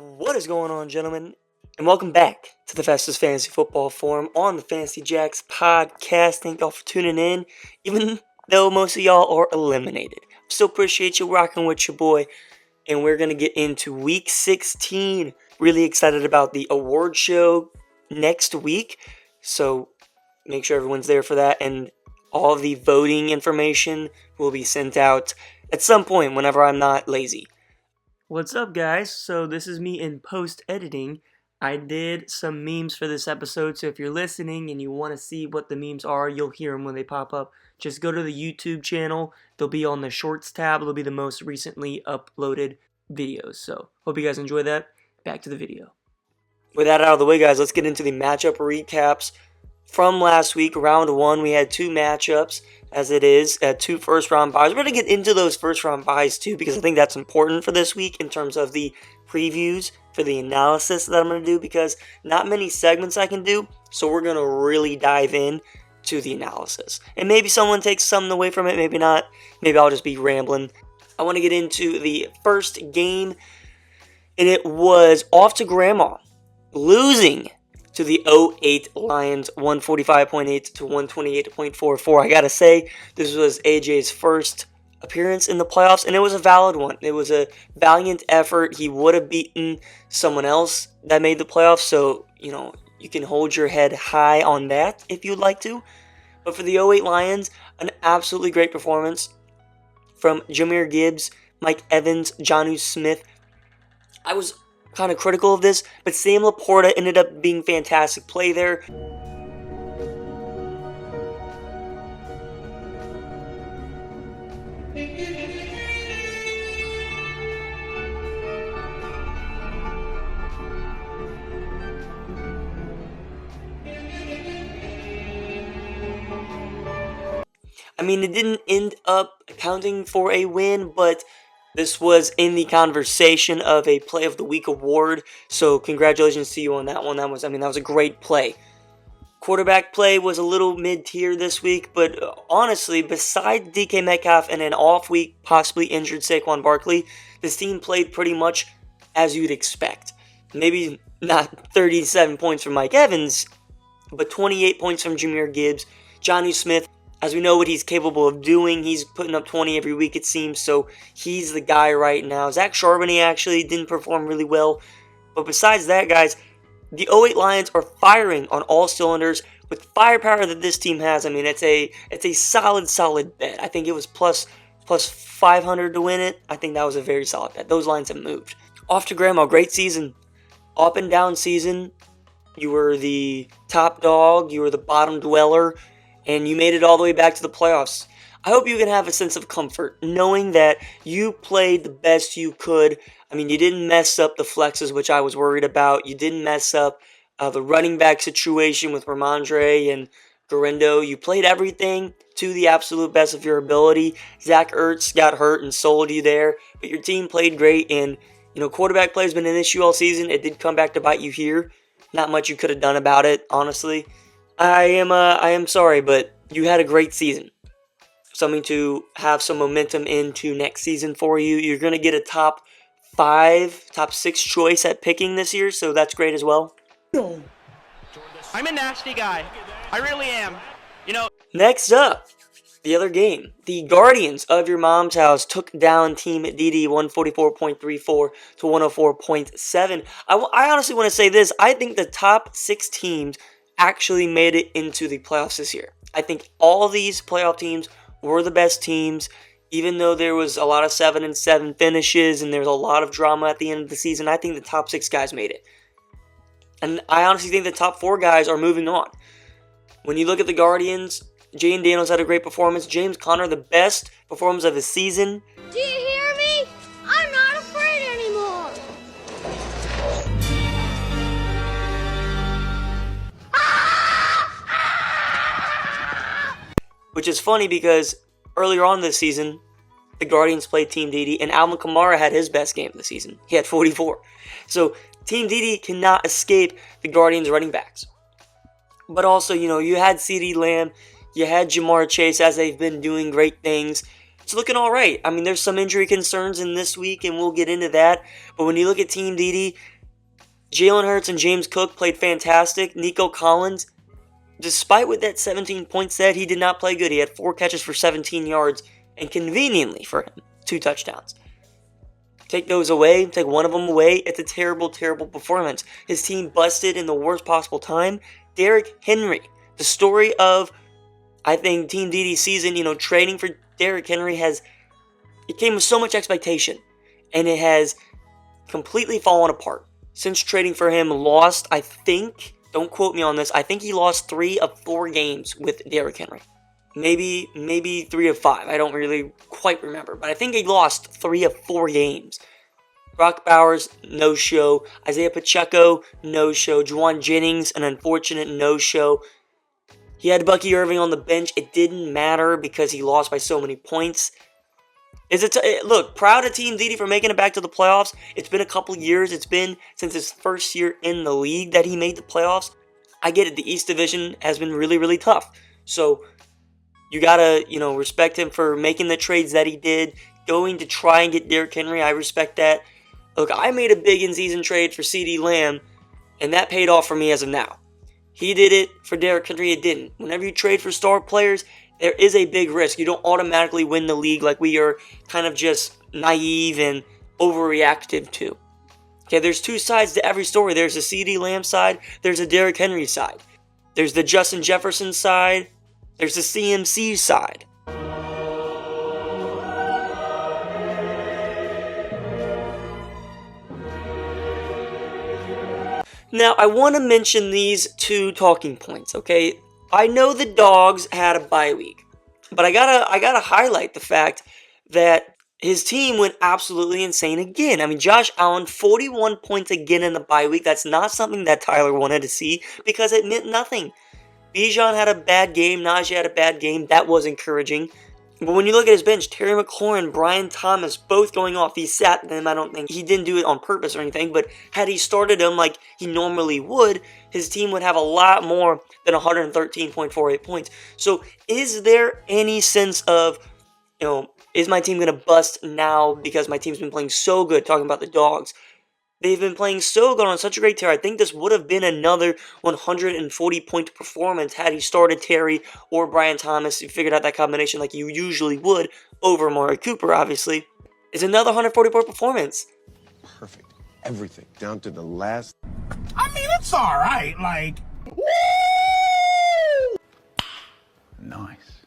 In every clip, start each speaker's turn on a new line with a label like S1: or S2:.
S1: What is going on, gentlemen? And welcome back to the fastest fantasy football forum on the Fantasy Jacks podcast. Thank y'all for tuning in, even though most of y'all are eliminated. Still appreciate you rocking with your boy, and we're going to get into week 16. Really excited about the award show next week, so make sure everyone's there for that, and all of the voting information will be sent out at some point whenever I'm not lazy. What's up, guys? So this is me in post-editing. I did some memes for this episode, so if you're listening and you want to see what the memes are, you'll hear them when they pop up. Just go to the YouTube channel. They'll be on the Shorts tab. They'll be the most recently uploaded videos. So hope you guys enjoy that. Back to the video. With that out of the way, guys, let's get into the matchup recaps from last week. Round 1, we had 2 matchups. As it is, 2 first-round buys. We're going to get into those first-round buys, too, because I think that's important for this week in terms of the previews for the analysis that I'm going to do, because not many segments I can do, so we're going to really dive in to the analysis. And maybe someone takes something away from it, maybe not. Maybe I'll just be rambling. I want to get into the first game, and it was off to Grandma, losing to the 08 Lions, 145.8 to 128.44. I gotta say, this was AJ's first appearance in the playoffs, and it was a valid one. It was a valiant effort. He would have beaten someone else that made the playoffs, so, you can hold your head high on that if you'd like to. But for the 08 Lions, an absolutely great performance from Jahmyr Gibbs, Mike Evans, Jonnu Smith. I was kind of critical of this, but Sam Laporta ended up being fantastic play there. I mean, it didn't end up accounting for a win, but this was in the conversation of a Play of the Week award, so congratulations to you on that one. That was a great play. Quarterback play was a little mid-tier this week, but honestly, besides DK Metcalf and an off-week, possibly injured Saquon Barkley, this team played pretty much as you'd expect. Maybe not 37 points from Mike Evans, but 28 points from Jahmyr Gibbs. Jonnu Smith, as we know what he's capable of doing, he's putting up 20 every week, it seems, so he's the guy right now. Zach Charbonnet actually didn't perform really well, but besides that, guys, the 08 Lions are firing on all cylinders with firepower that this team has. I mean, it's a solid bet. I think it was plus 500 to win it. I think that was a very solid bet. Those lines have moved. Off to Grandma, great season. Up and down season. You were the top dog, you were the bottom dweller, and you made it all the way back to the playoffs. I hope you can have a sense of comfort knowing that you played the best you could. I mean, you didn't mess up the flexes, which I was worried about. You didn't mess up the running back situation with Ramondre and Garendo. You played everything to the absolute best of your ability. Zach Ertz got hurt and sold you there, but your team played great, and quarterback play has been an issue all season. It did come back to bite you here. Not much you could have done about it, honestly. I am sorry, but you had a great season. Something to have some momentum into next season for you. You're going to get a top 6 choice at picking this year, so that's great as well.
S2: I'm a nasty guy. I really am.
S1: Next up, the other game. The Guardians of your mom's house took down Team DD 144.34 to 104.7. I honestly want to say this. I think the top 6 teams actually made it into the playoffs this year. I think all of these playoff teams were the best teams, even though there was a lot of 7-7 finishes and there was a lot of drama at the end of the season. I think the top 6 guys made it. And I honestly think the top 4 guys are moving on. When you look at the Guardians, Jane Daniels had a great performance. James Conner, the best performance of his season.
S3: Do you hear me? I'm not afraid anymore.
S1: Which is funny because earlier on this season, the Guardians played Team DD, and Alvin Kamara had his best game of the season. He had 44. So Team DD cannot escape the Guardians running backs. But also, you had CeeDee Lamb, you had Jamar Chase, as they've been doing great things. it's looking all right. I mean, there's some injury concerns in this week, and we'll get into that. But when you look at Team Didi, Jalen Hurts and James Cook played fantastic. Nico Collins, despite what that 17 points said, he did not play good. He had 4 catches for 17 yards, and conveniently for him, 2 touchdowns. Take those away, take one of them away, it's a terrible, terrible performance. His team busted in the worst possible time. Derrick Henry, the story of, I think, Team Didi's season, trading for Derrick Henry it came with so much expectation, and it has completely fallen apart. Since trading for him, lost, I think, don't quote me on this, I think he lost 3 of 4 games with Derrick Henry. Maybe 3 of 5, I don't really quite remember, but I think he lost 3 of 4 games. Brock Bowers, no-show. Isaiah Pacheco, no-show. Juwan Jennings, an unfortunate no-show. He had Bucky Irving on the bench. It didn't matter because he lost by so many points. Look, proud of Team Didi for making it back to the playoffs. It's been a couple years. It's been since his first year in the league that he made the playoffs. I get it. The East Division has been really, really tough. So you gotta, respect him for making the trades that he did, going to try and get Derrick Henry. I respect that. Look, I made a big in-season trade for CeeDee Lamb, and that paid off for me as of now. He did it for Derrick Henry, it didn't. Whenever you trade for star players, there is a big risk. You don't automatically win the league like we are kind of just naive and overreactive to. Okay, there's 2 sides to every story. There's a CeeDee Lamb side, there's a Derrick Henry side. There's the Justin Jefferson side, there's the CMC side. Now, I want to mention these 2 talking points, okay? I know the Dogs had a bye week, but I gotta highlight the fact that his team went absolutely insane again. I mean, Josh Allen, 41 points again in the bye week. That's not something that Tyler wanted to see because it meant nothing. Bijan had a bad game. Najee had a bad game. That was encouraging. But when you look at his bench, Terry McLaurin, Brian Thomas, both going off. He sat them. I don't think he didn't do it on purpose or anything, but had he started them like he normally would, his team would have a lot more than 113.48 points. So is there any sense of, is my team going to bust now because my team's been playing so good? Talking about the Dogs. They've been playing so good on such a great tear. I think this would have been another 140-point performance had he started Terry or Brian Thomas. You figured out that combination like you usually would over Amari Cooper, obviously. It's another 140-point performance.
S4: Perfect. Everything. Down to the last.
S5: I mean, it's all right. Like, woo! Nice.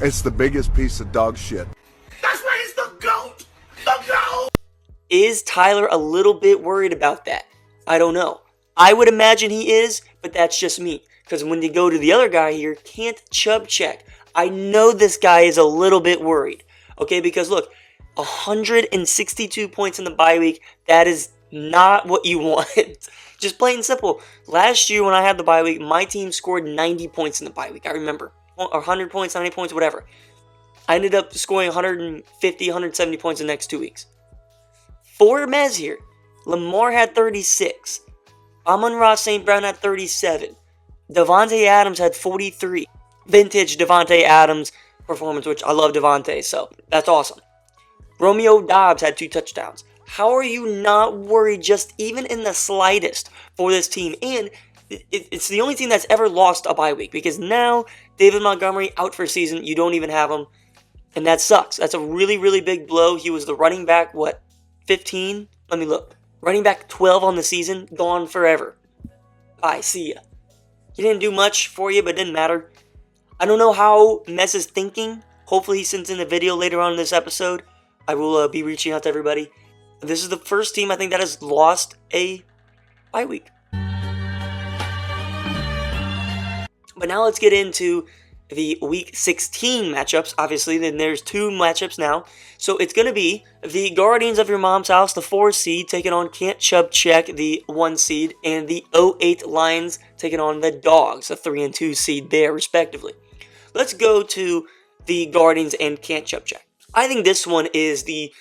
S6: It's the biggest piece of dog shit.
S5: That's why it's the GOAT. The GOAT.
S1: Is Tyler a little bit worried about that? I don't know. I would imagine he is, but that's just me. Because when you go to the other guy here, Kent Chubchek, I know this guy is a little bit worried. Okay, because look, 162 points in the bye week, that is not what you want. Just plain and simple. Last year when I had the bye week, my team scored 90 points in the bye week, I remember. Or 100 points, 90 points, whatever. I ended up scoring 150, 170 points in the next 2 weeks. For Mez here, Lamar had 36. Amon-Ra St. Brown had 37. Devontae Adams had 43. Vintage Devontae Adams performance, which I love Devontae, so that's awesome. Romeo Doubs had 2 touchdowns. How are you not worried just even in the slightest for this team? And it's the only team that's ever lost a bye week because now David Montgomery out for season. You don't even have him, and that sucks. That's a really, really big blow. He was the running back, 15? Let me look. Running back 12 on the season, gone forever. Bye, see ya. He didn't do much for you, but it didn't matter. I don't know how Mess is thinking. Hopefully he sends in a video later on in this episode. I will be reaching out to everybody. This is the first team I think that has lost a bye week. But now let's get into the Week 16 matchups. Obviously, then there's 2 matchups now. So it's going to be the Guardians of Your Mom's House, the 4 seed, taking on Kent Chubchek, the 1 seed, and the 08 Lions taking on the Dogs, the 3 and 2 seed there, respectively. Let's go to the Guardians and Kent Chubchek. I think this one is the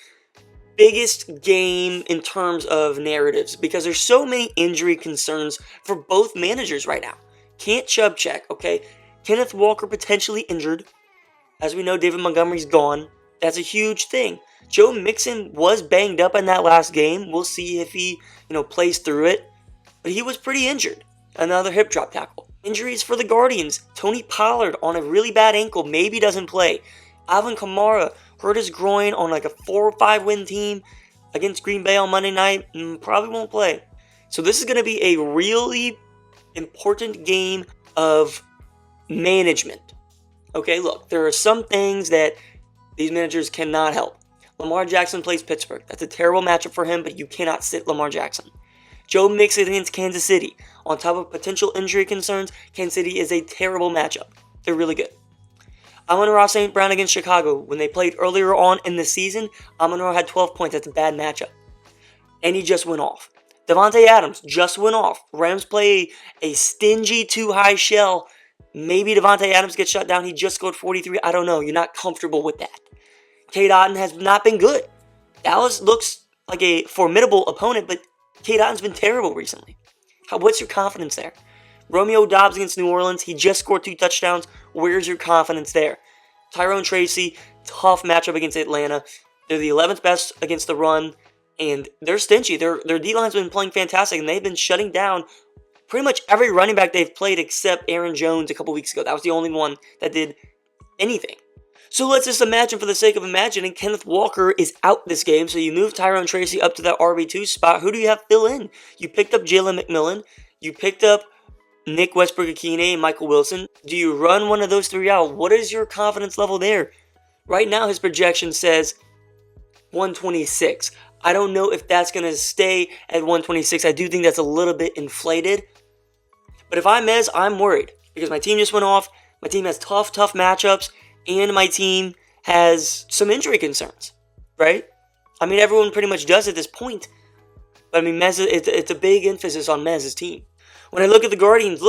S1: biggest game in terms of narratives because there's so many injury concerns for both managers right now. Kent Chubchek, okay? Kenneth Walker potentially injured. As we know, David Montgomery's gone. That's a huge thing. Joe Mixon was banged up in that last game. We'll see if he, plays through it. But he was pretty injured. Another hip drop tackle. Injuries for the Guardians. Tony Pollard on a really bad ankle, maybe doesn't play. Alvin Kamara hurt his groin on like a 4 or 5 win team against Green Bay on Monday night. Probably won't play. So this is going to be a really important game of management. Okay, look, there are some things that these managers cannot help. Lamar Jackson plays Pittsburgh. That's a terrible matchup for him, but you cannot sit Lamar Jackson. Joe Mixon against Kansas City. On top of potential injury concerns, Kansas City is a terrible matchup. They're really good. Amon-Ra St. Brown against Chicago. When they played earlier on in the season, Amon-Ra had 12 points. That's a bad matchup. And he just went off. Devontae Adams just went off. Rams play a stingy too-high shell. Maybe Devontae Adams gets shut down. He just scored 43. I don't know. You're not comfortable with that. Cade Otton has not been good. Dallas looks like a formidable opponent, but Cade Otton's been terrible recently. What's your confidence there? Romeo Doubs against New Orleans. He just scored 2 touchdowns. Where's your confidence there? Tyrone Tracy, tough matchup against Atlanta. They're the 11th best against the run, and they're stingy. Their D-line's been playing fantastic, and they've been shutting down pretty much every running back they've played except Aaron Jones a couple weeks ago. That was the only one that did anything. So let's just imagine, for the sake of imagining, Kenneth Walker is out this game, so you move Tyrone Tracy up to that RB2 spot. Who do you have fill in? You picked up Jalen McMillan. You picked up Nick Westbrook-Akine and Michael Wilson. Do you run one of those 3 out? What is your confidence level there? Right now, his projection says 126. I don't know if that's going to stay at 126. I do think that's a little bit inflated. But if I'm Mez, I'm worried because my team just went off. My team has tough matchups, and my team has some injury concerns, right? I mean, everyone pretty much does at this point. But I mean, Mez, it's a big emphasis on Mez's team. When I look at the Guardians,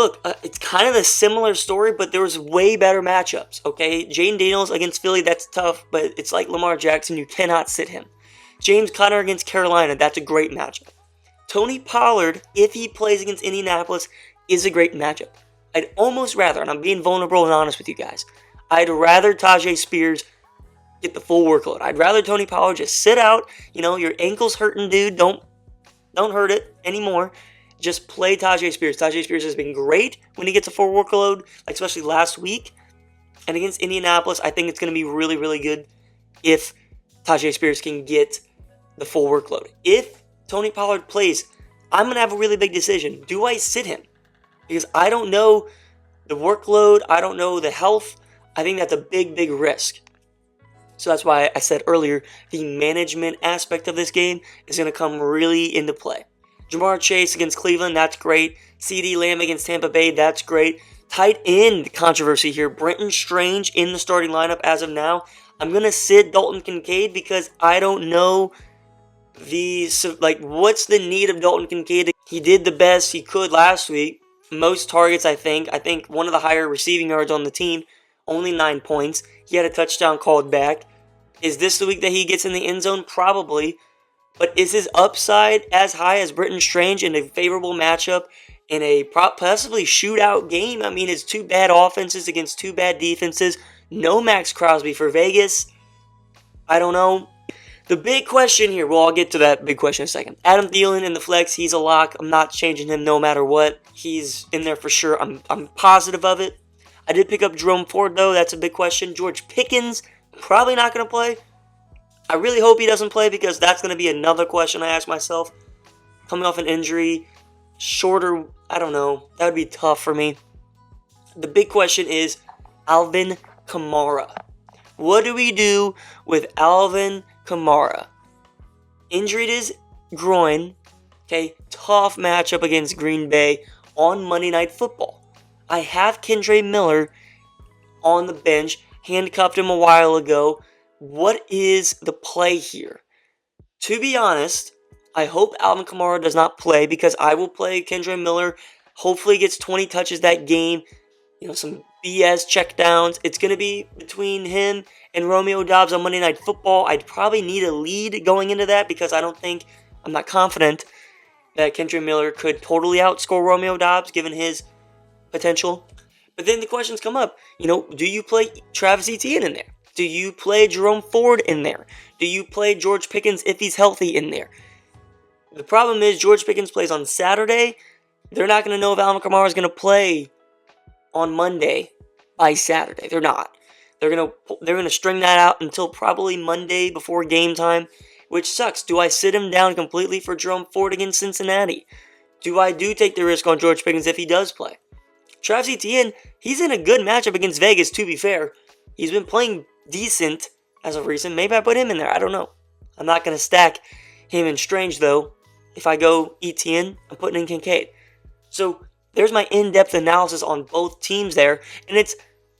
S1: it's kind of a similar story, but there was way better matchups, okay? Jaden Daniels against Philly, that's tough, but it's like Lamar Jackson. You cannot sit him. James Conner against Carolina, that's a great matchup. Tony Pollard, if he plays against Indianapolis, is a great matchup. I'd almost rather, and I'm being vulnerable and honest with you guys, I'd rather Tyjae Spears get the full workload. I'd rather Tony Pollard just sit out. Your ankle's hurting, dude. Don't hurt it anymore. Just play Tyjae Spears. Tyjae Spears has been great when he gets a full workload, especially last week. And against Indianapolis, I think it's going to be really, really good if Tyjae Spears can get the full workload. If Tony Pollard plays, I'm going to have a really big decision. Do I sit him? Because I don't know the workload. I don't know the health. I think that's a big, big risk. So that's why I said earlier, the management aspect of this game is going to come really into play. Jamar Chase against Cleveland, that's great. CeeDee Lamb against Tampa Bay, that's great. Tight end controversy here. Brenton Strange in the starting lineup as of now. I'm going to sit Dalton Kincaid because I don't know what's the need of Dalton Kincaid. He did the best he could last week. Most targets, I think. I think one of the higher receiving yards on the team. Only 9 points. He had a touchdown called back. Is this the week that he gets in the end zone? Probably. But is his upside as high as Brenton Strange in a favorable matchup in a possibly shootout game? I mean, it's 2 bad offenses against 2 bad defenses. No Max Crosby for Vegas. I don't know. The big question here, well, I'll get to that big question in a second. Adam Thielen in the flex, he's a lock. I'm not changing him no matter what. He's in there for sure. I'm positive of it. I did pick up Jerome Ford, though. That's a big question. George Pickens, probably not going to play. I really hope he doesn't play because that's going to be another question I ask myself. Coming off an injury, shorter, I don't know. That would be tough for me. The big question is Alvin Kamara. What do we do with Alvin Kamara? Injured his groin. Okay, tough matchup against Green Bay on Monday Night Football. I have Kendre Miller on the bench. Handcuffed him a while ago. What is the play here? To be honest, I hope Alvin Kamara does not play because I will play Kendre Miller. Hopefully gets 20 touches that game. Some BS checkdowns. It's going to be between him and Romeo Doubs on Monday Night Football. I'd probably need a lead going into that because I'm not confident that Kendre Miller could totally outscore Romeo Doubs given his potential. But then the questions come up. Do you play Travis Etienne in there? Do you play Jerome Ford in there? Do you play George Pickens if he's healthy in there? The problem is George Pickens plays on Saturday. They're not going to know if Alvin Kamara is going to play on Monday by Saturday. They're not. They're going to string that out until probably Monday before game time, which sucks. Do I sit him down completely for Jerome Ford against Cincinnati? Do I take the risk on George Pickens if he does play? Travis Etienne, he's in a good matchup against Vegas, to be fair. He's been playing decent as of recent. Maybe I put him in there. I don't know. I'm not going to stack him and Strange, though. If I go Etienne, I'm putting in Kincaid. So there's my in-depth analysis on both teams there. And it's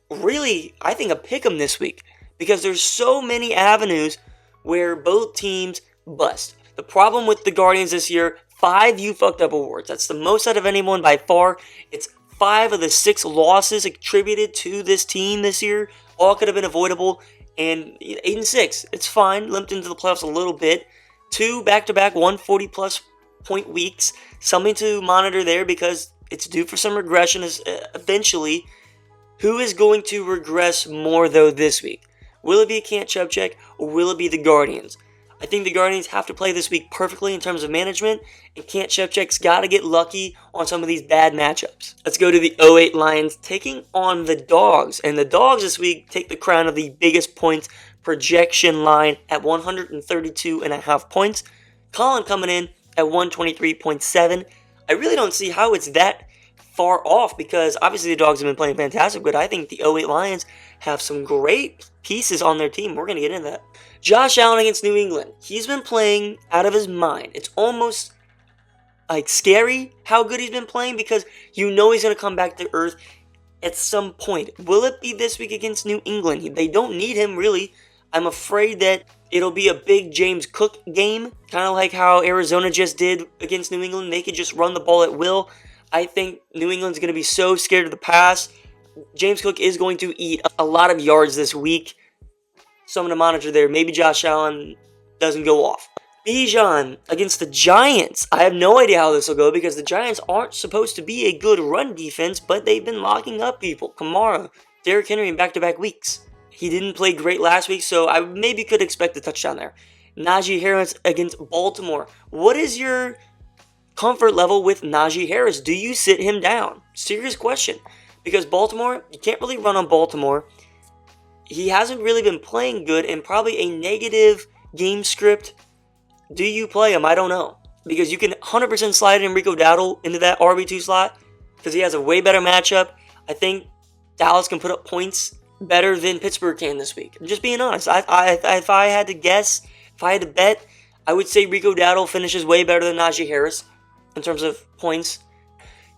S1: really, I think, a pick-em this week. Because there's so many avenues where both teams bust. The problem with the Guardians this year, 5 you fucked up awards. That's the most out of anyone by far. It's 5 of the 6 losses attributed to this team this year. All could have been avoidable. And 8-6, it's fine. Limped into the playoffs a little bit. 2 back-to-back 140-plus point weeks. Something to monitor there because it's due for some regression eventually. Who is going to regress more, though, this week? Will it be a Can't Chubchek or will it be the Guardians? I think the Guardians have to play this week perfectly in terms of management, and Can't Chubchek's got to get lucky on some of these bad matchups. Let's go to the 08 Lions taking on the Dogs, and the Dogs this week take the crown of the biggest points projection line at 132.5 points. Colin coming in at 123.7. I really don't see how it's that far off because obviously the Dogs have been playing fantastic, but I think the 08 Lions have some great pieces on their team. We're going to get into that. Josh Allen against New England. He's been playing out of his mind. It's almost like scary how good he's been playing because you know he's going to come back to earth at some point. Will it be this week against New England? They don't need him really. I'm afraid that it'll be a big James Cook game, kind of like how Arizona just did against New England. They could just run the ball at will. I think New England's going to be so scared of the pass. James Cook is going to eat a lot of yards this week. Someone to monitor there. Maybe Josh Allen doesn't go off. Bijan against the Giants. I have no idea how this will go because the Giants aren't supposed to be a good run defense, but they've been locking up people. Kamara, Derrick Henry in back-to-back weeks. He didn't play great last week, so I maybe could expect a touchdown there. Najee Harris against Baltimore. What is your comfort level with Najee Harris? Do you sit him down? Serious question. Because Baltimore, you can't really run on Baltimore. He hasn't really been playing good and probably a negative game script. Do you play him? I don't know. Because you can 100% slide Rico Dowdle into that RB2 slot because he has a way better matchup. I think Dallas can put up points better than Pittsburgh can this week. I'm just being honest. If I had to guess, if I had to bet, I would say Rico Dowdle finishes way better than Najee Harris in terms of points.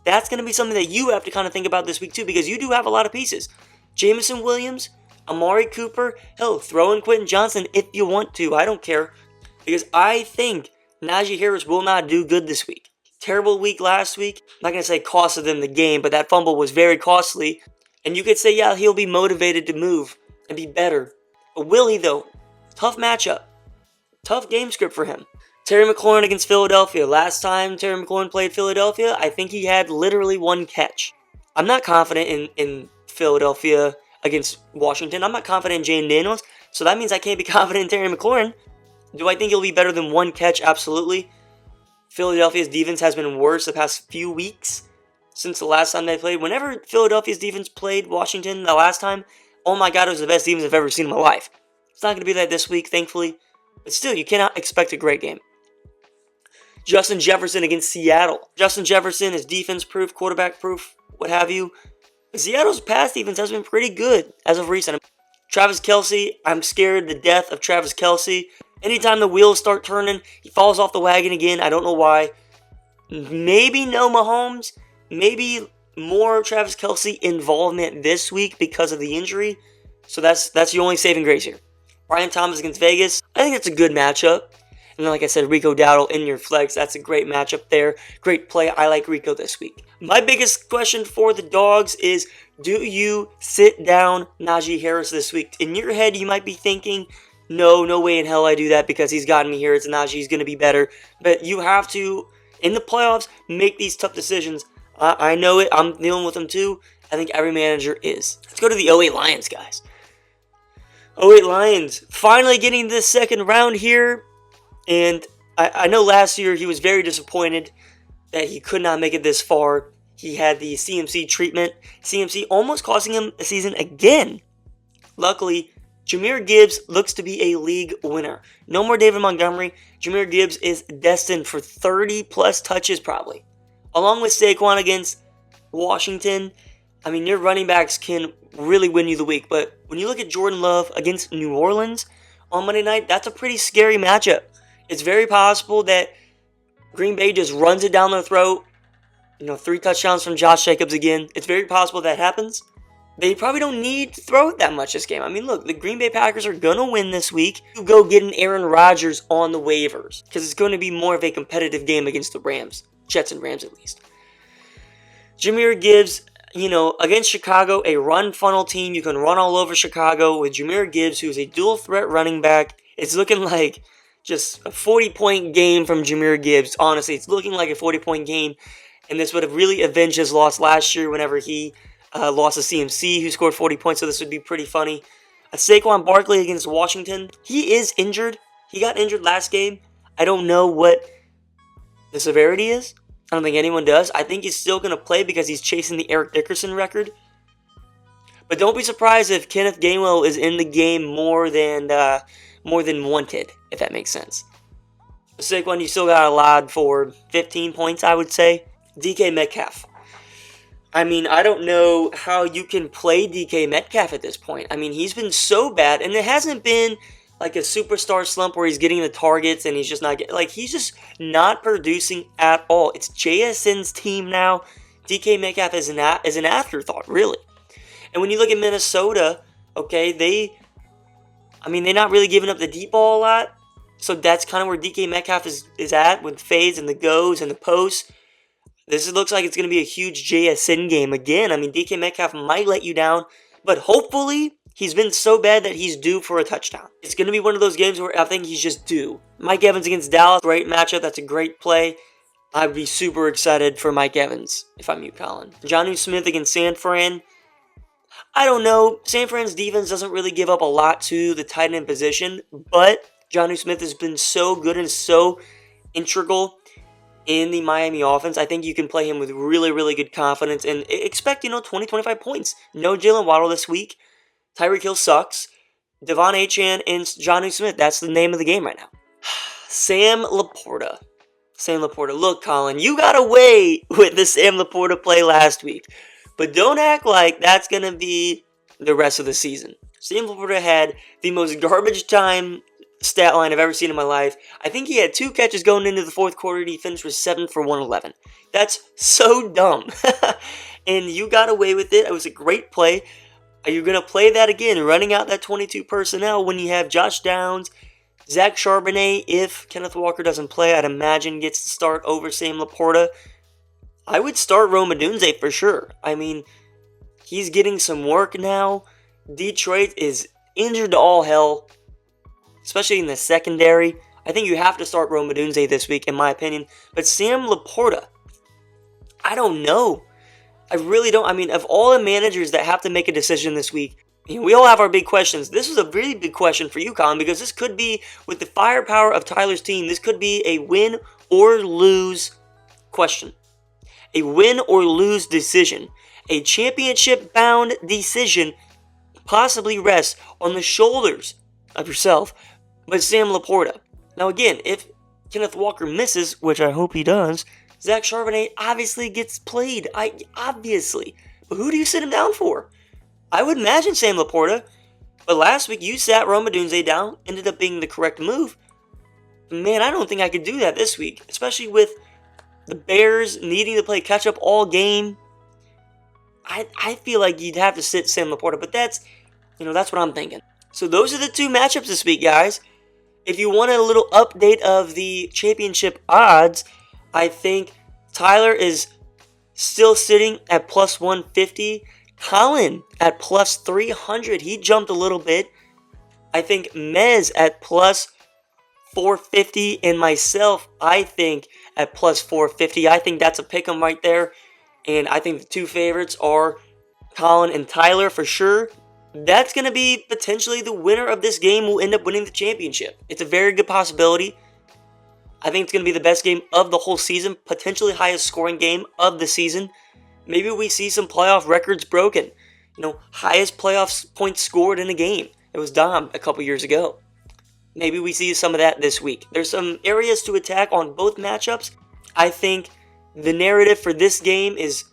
S1: That's going to be something that you have to kind of think about this week too because you do have a lot of pieces. Jameson Williams, Amari Cooper, hell, throw in Quentin Johnson if you want to. I don't care. Because I think Najee Harris will not do good this week. Terrible week last week. I'm not going to say costed them the game, but that fumble was very costly. And you could say, yeah, he'll be motivated to move and be better. But will he, though? Tough matchup. Tough game script for him. Terry McLaurin against Philadelphia. Last time Terry McLaurin played Philadelphia, I think he had literally 1 catch. I'm not confident in Philadelphia against Washington. I'm not confident in Jaden Daniels. So that means I can't be confident in Terry McLaurin. Do I think he'll be better than 1 catch? Absolutely. Philadelphia's defense has been worse the past few weeks since the last time they played. Whenever Philadelphia's defense played Washington the last time, oh my god, it was the best defense I've ever seen in my life. It's not going to be that this week, thankfully. But still, you cannot expect a great game. Justin Jefferson against Seattle. Justin Jefferson is defense-proof, quarterback-proof, what have you. Seattle's pass defense has been pretty good as of recent. Travis Kelce, I'm scared to death of Travis Kelce. Anytime the wheels start turning, he falls off the wagon again. I don't know why. Maybe no Mahomes. Maybe more Travis Kelce involvement this week because of the injury. So that's the only saving grace here. Brian Thomas against Vegas. I think that's a good matchup. And then, like I said, Rico Dowdle in your flex. That's a great matchup there. Great play. I like Rico this week. My biggest question for the Dogs is, do you sit down Najee Harris this week? In your head, you might be thinking, no way in hell I do that because he's gotten me here. It's Najee's going to be better. But you have to, in the playoffs, make these tough decisions. I know it. I'm dealing with them too. I think every manager is. Let's go to the 08 Lions, guys. 08 Lions finally getting this second round here. And I know last year he was very disappointed that he could not make it this far. He had the CMC treatment. CMC almost costing him a season again. Luckily, Jahmyr Gibbs looks to be a league winner. No more David Montgomery. Jahmyr Gibbs is destined for 30-plus touches probably. Along with Saquon against Washington, I mean, your running backs can really win you the week. But when you look at Jordan Love against New Orleans on Monday night, that's a pretty scary matchup. It's very possible that Green Bay just runs it down their throat. 3 touchdowns from Josh Jacobs again. It's very possible that happens. They probably don't need to throw it that much this game. I mean, look, the Green Bay Packers are going to win this week. You go get an Aaron Rodgers on the waivers because it's going to be more of a competitive game against the Rams. Jets and Rams at least. Jahmyr Gibbs, against Chicago, a run funnel team. You can run all over Chicago with Jahmyr Gibbs, who's a dual threat running back. It's looking like just a 40-point game from Jahmyr Gibbs. Honestly, it's looking like a 40-point game. And this would have really avenged his loss last year whenever he lost to CMC, who scored 40 points, so this would be pretty funny. Saquon Barkley against Washington. He is injured. He got injured last game. I don't know what the severity is. I don't think anyone does. I think he's still going to play because he's chasing the Eric Dickerson record. But don't be surprised if Kenneth Gainwell is in the game more than wanted, if that makes sense. Saquon, you still got allowed for 15 points, I would say. DK Metcalf. I mean, I don't know how you can play DK Metcalf at this point. I mean, he's been so bad, and it hasn't been like a superstar slump where he's getting the targets and he's just not getting, he's just not producing at all. It's JSN's team now. DK Metcalf is an afterthought, really. And when you look at Minnesota, okay, they're not really giving up the deep ball a lot. So that's kind of where DK Metcalf is at with fades and the goes and the posts. This looks like it's going to be a huge JSN game again. I mean, DK Metcalf might let you down, but hopefully he's been so bad that he's due for a touchdown. It's going to be one of those games where I think he's just due. Mike Evans against Dallas, great matchup. That's a great play. I'd be super excited for Mike Evans if I'm you, Colin. Jonnu Smith against San Fran. I don't know. San Fran's defense doesn't really give up a lot to the tight end position, but Jonnu Smith has been so good and so integral in the Miami offense. I think you can play him with really, really good confidence and expect, 20, 25 points. No Jalen Waddle this week. Tyreek Hill sucks. Devon Achane and Jonnu Smith. That's the name of the game right now. Sam Laporta. Look, Colin, you got away with the Sam Laporta play last week. But don't act like that's going to be the rest of the season. Sam Laporta had the most garbage time stat line I've ever seen in my life. I think he had 2 catches going into the fourth quarter and he finished with 7 for 111. That's so dumb. And you got away with it. It was a great play. Are you going to play that again, running out that 22 personnel when you have Josh Downs, Zach Charbonnet, if Kenneth Walker doesn't play, I'd imagine gets to start over Sam Laporta. I would start Rome Odunze for sure. I mean, he's getting some work now. Detroit is injured to all hell, especially in the secondary. I think you have to start Rome Odunze this week, in my opinion. But Sam Laporta, I don't know. I really don't. I mean, of all the managers that have to make a decision this week, we all have our big questions. This is a really big question for you, Colin, because this could be, with the firepower of Tyler's team, this could be a win or lose question. A win or lose decision. A championship-bound decision possibly rests on the shoulders of yourself, but Sam Laporta. Now again, if Kenneth Walker misses, which I hope he does, Zach Charbonnet obviously gets played. Obviously. But who do you sit him down for? I would imagine Sam Laporta. But last week you sat Rome Odunze down. Ended up being the correct move. Man, I don't think I could do that this week. Especially with the Bears needing to play catch up all game. I feel like you'd have to sit Sam Laporta. But that's what I'm thinking. So those are the 2 matchups this week, guys. If you want a little update of the championship odds, I think Tyler is still sitting at plus 150. Colin at plus 300. He jumped a little bit. I think Mez at plus 450. And myself, I think at plus 450. I think that's a pick'em right there. And I think the 2 favorites are Colin and Tyler for sure. that's going to be potentially the winner of this game will end up winning the championship. It's a very good possibility. I think it's going to be the best game of the whole season, potentially highest scoring game of the season. Maybe we see some playoff records broken. Highest playoff points scored in a game. It was Dom a couple years ago. Maybe we see some of that this week. There's some areas to attack on both matchups. I think the narrative for this game is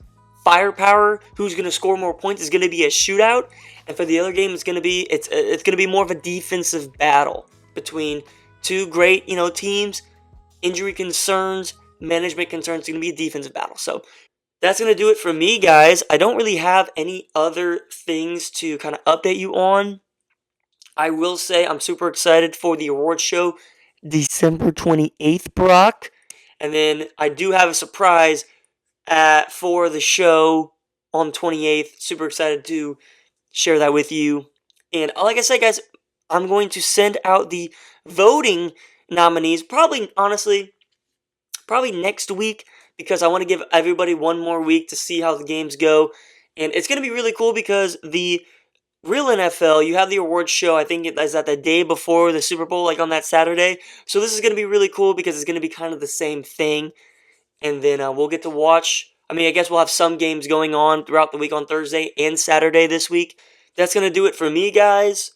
S1: firepower. Who's going to score more points is going to be a shootout. And for the other game, it's going to be more of a defensive battle between two great teams. Injury concerns, management concerns. It's going to be a defensive battle. So that's going to do it for me, guys. I don't really have any other things to kind of update you on. I will say I'm super excited for the award show December 28th, Brock. And then I do have a surprise for the show on the 28th. Super excited to share that with you. And like I said, guys, I'm going to send out the voting nominees probably next week, because I want to give everybody one more week to see how the games go. And it's going to be really cool because the real NFL, you have the awards show, I think it's at the day before the Super Bowl, like on that Saturday. So this is going to be really cool because it's going to be kind of the same thing. And then we'll get to watch. I guess we'll have some games going on throughout the week on Thursday and Saturday this week. That's going to do it for me, guys.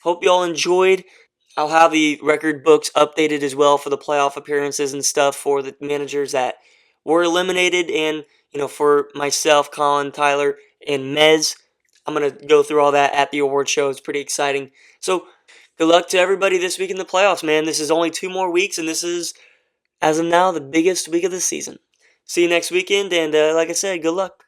S1: Hope you all enjoyed. I'll have the record books updated as well for the playoff appearances and stuff for the managers that were eliminated. And, for myself, Colin, Tyler, and Mez, I'm going to go through all that at the award show. It's pretty exciting. So, good luck to everybody this week in the playoffs, man. This is only 2 more weeks, and this is, as of now, the biggest week of the season. See you next weekend, and like I said, good luck.